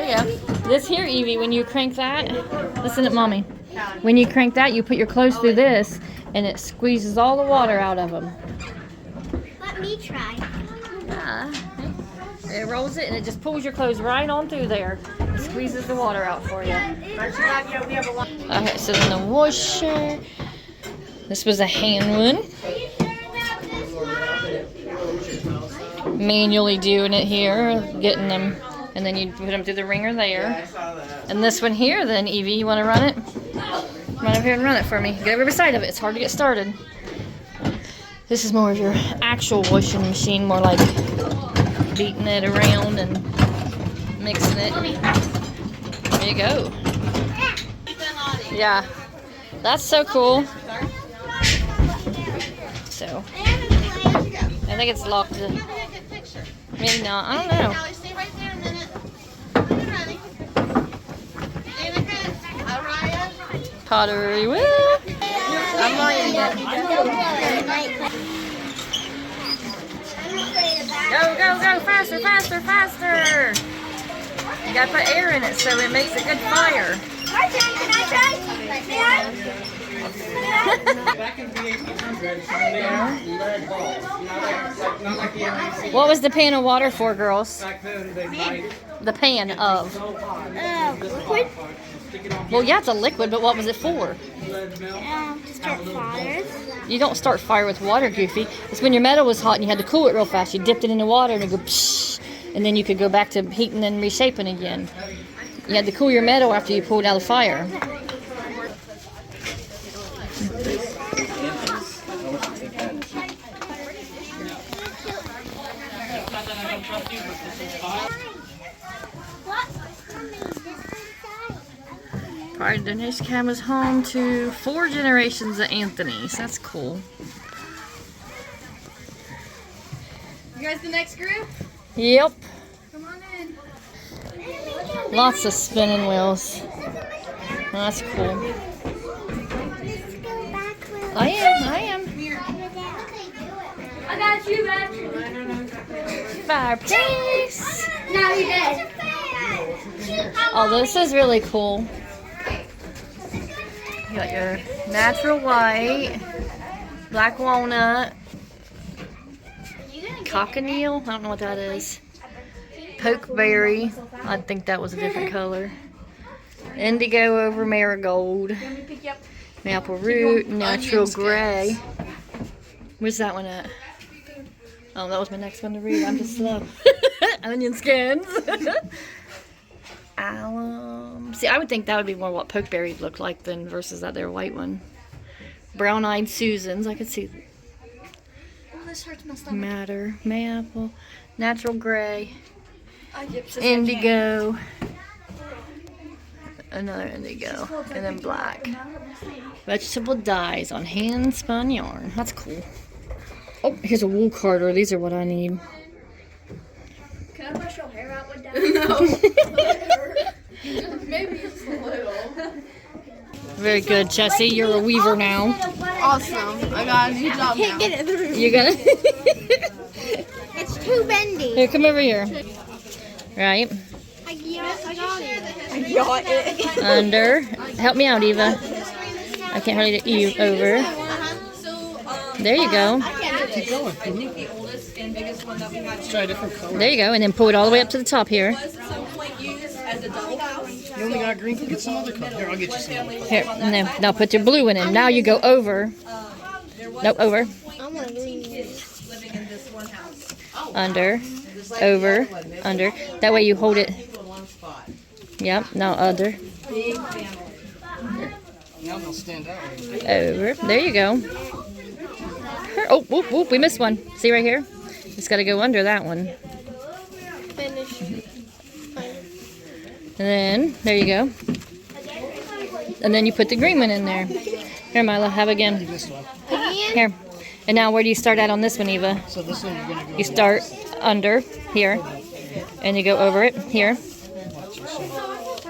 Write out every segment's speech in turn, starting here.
There you go. This here, Evie, when you crank that, listen to Mommy. When you crank that, you put your clothes through this, and it squeezes all the water out of them. Let me try. It rolls it, and it just pulls your clothes right on through there. It squeezes the water out for you. Okay, so then the washer. This was a hand one. Manually doing it here, getting them, and then you put them through the wringer there. And this one here, then Evie, you want to run it? Run over here and run it for me. Get over beside of it. It's hard to get started. This is more of your actual washing machine, more like beating it around and mixing it. There you go. Yeah, that's so cool. So, I think it's locked. Maybe not. I don't know. Pottery wheel. I'm lining it. Go, go, go! Faster, faster, faster! You gotta put air in it so it makes a good fire. Can I try? May I? Back in the 1800s, they lead bulbs. Not like the LAC. What was the pan of water for, girls? Back then, they might The pan of. Liquid? Well, yeah, it's a liquid, but what was it for? To start fires. You don't start fire with water, Goofy. It's when your metal was hot and you had to cool it real fast. You dipped it in the water and it go psh, and then you could go back to heating and reshaping again. You had to cool your metal after you pulled out of the fire. Pride Donation Cam is home to 4 generations of Anthony's. That's cool. You guys the next group? Yep. Come on in. Lots of spinning wheels. That's cool. I am. I got you, man. Fireplace. No, he did. Oh, this is really cool. You got your natural white, black walnut, cochineal, I don't know what that is, pokeberry, I think that was a different color, indigo over marigold, maple root, natural gray. Where's that one at? Oh, that was my next one to read. I'm just slow. Onion skins. Alum. See, I would think that would be more what pokeberry looked like than versus that there white one. Brown-eyed Susans. I could see. Oh, this hurts my stomach. Madder, maple, natural gray, indigo, another indigo, and then black. Vegetable dyes on hand-spun yarn. That's cool. Oh, here's a wool carder. These are what I need. Can I brush your hair out with that? No. Maybe just a little. Very good, Chessie. You're a weaver now. Awesome. I got a new job now. Get it through. You gonna? It's too bendy. Here, come over here. Right. I got it. Under. Help me out, Eva. I can't hardly get you over. There you go. keep going. Let's try a different color. There you go. And then pull it all the way up to the top here. You only got green. Get some other color. Here, I'll get you some other color. Here. Now put your blue in. Now you go over. Nope, over. Under. Over. Under. That way you hold it. Yep. Now under. Now they'll stand out. Over. There you go. Oh, whoop, whoop. We missed one. See right here? Just got to go under that one. Finish. And then, there you go. And then you put the green one in there. Here, Mila, have again. This one. Here. And now where do you start at on this one, Eva? So this one you're gonna go. You start under, here. And you go over it, here.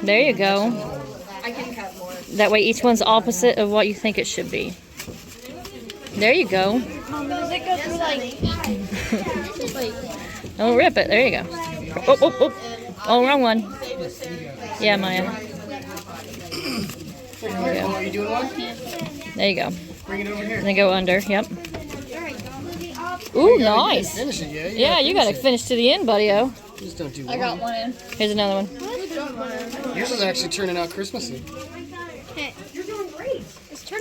There you go. That way each one's opposite of what you think it should be. There you go. Does it go through like... Don't rip it. There you go. Oh, oh, oh. Oh, wrong one. Yeah, Maya. Are you doing one? There you go. Bring it over here. And then go under. Yep. Ooh, nice. Finish it, yeah. Yeah, you gotta finish to the end, buddy-o. Just don't do one. I got one in. Here's another one. Yours is actually turning out Christmassy.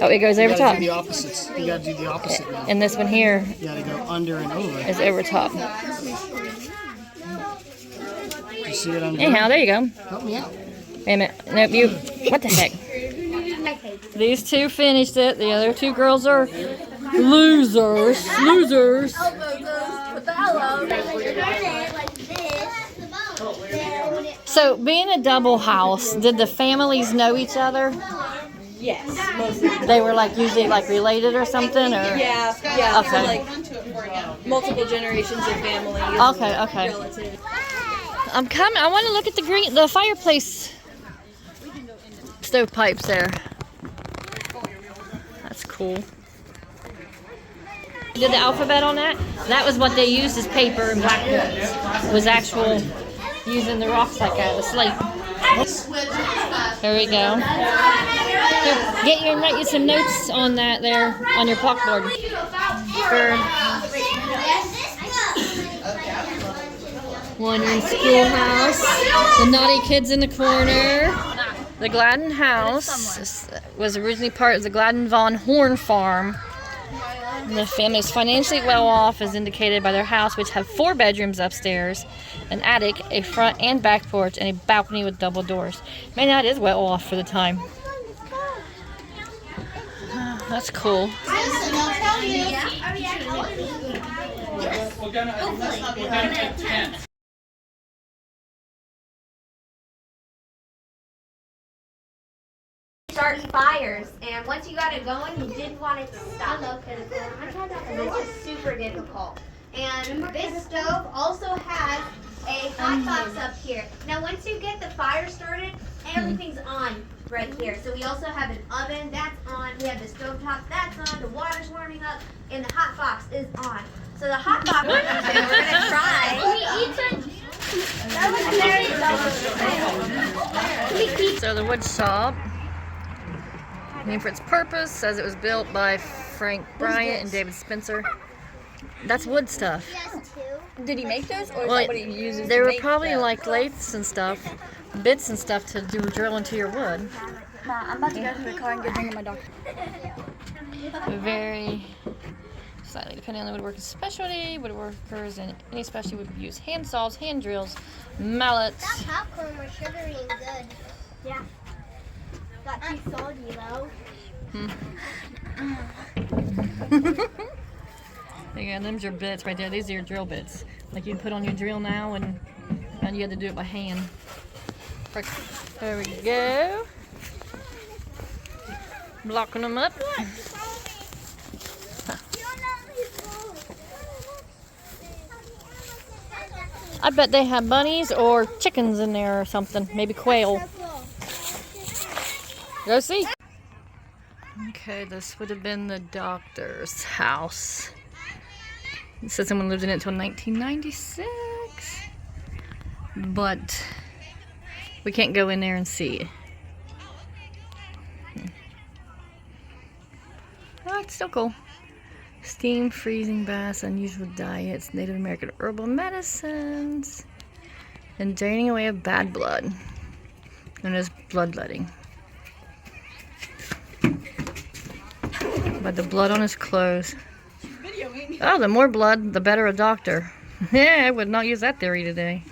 Oh, it goes over You gotta top. do the opposites. You gotta do the opposite now. And this one here You gotta go under and over. is over top. You see it under? Anyhow, there you go. Help me out. Wait a minute. Nope, you. What the heck? These two finished it. The other two girls are losers. Losers. So, being a double house, did the families know each other? Yes, mostly. They were like usually like related or something, or Yeah. Okay. So like multiple generations of family. Okay, okay. Relatives. I'm coming. I want to look at the fireplace stovepipes there. That's cool. Did the alphabet on that? That was what they used as paper and blackboards. Was actual using the rocks like that, the slate. There we go. Here, write you some notes on that there on your chalkboard. Wandering Schoolhouse. The naughty kids in the corner. The Gladden House was originally part of the Gladden Von Horn Farm. And the family is financially well off, as indicated by their house, which have 4 bedrooms upstairs, an attic, a front and back porch, and a balcony with double doors. Man, that is well off for the time. That's cool. Starting fires, and once you got it going, you didn't want it to stop because it's just super difficult. And this stove also has a hot box up here. Now, once you get the fire started, everything's on right here. So we also have an oven that's on. We have the stove top that's on. The water's warming up, and the hot box is on. So the hot box, we're gonna try. So the wood shop, named for its purpose, says it was built by Frank Bryant and David Spencer. That's wood stuff. Did he make those, or is Well, that what he uses they to were make probably them? like lathes and stuff, bits and stuff to drill into your wood. I'm about to go to the car and get ring of my dog. Very slightly depending on the woodworker's specialty. Woodworkers and any specialty would use hand saws, hand drills, mallets. That popcorn was sugary and good. Yeah. Got too soggy though. Yeah, them's your bits right there. These are your drill bits. Like you'd put on your drill now, and you had to do it by hand. There we go. Blocking them up. I bet they have bunnies or chickens in there or something. Maybe quail. Go see. Okay, this would have been the doctor's house. It said someone lived in it until 1996. But we can't go in there and see it. Oh, it's still cool. Steam, freezing baths, unusual diets, Native American herbal medicines, and draining away of bad blood, known as bloodletting. By the blood on his clothes. Oh, the more blood, the better a doctor. Yeah, I would not use that theory today.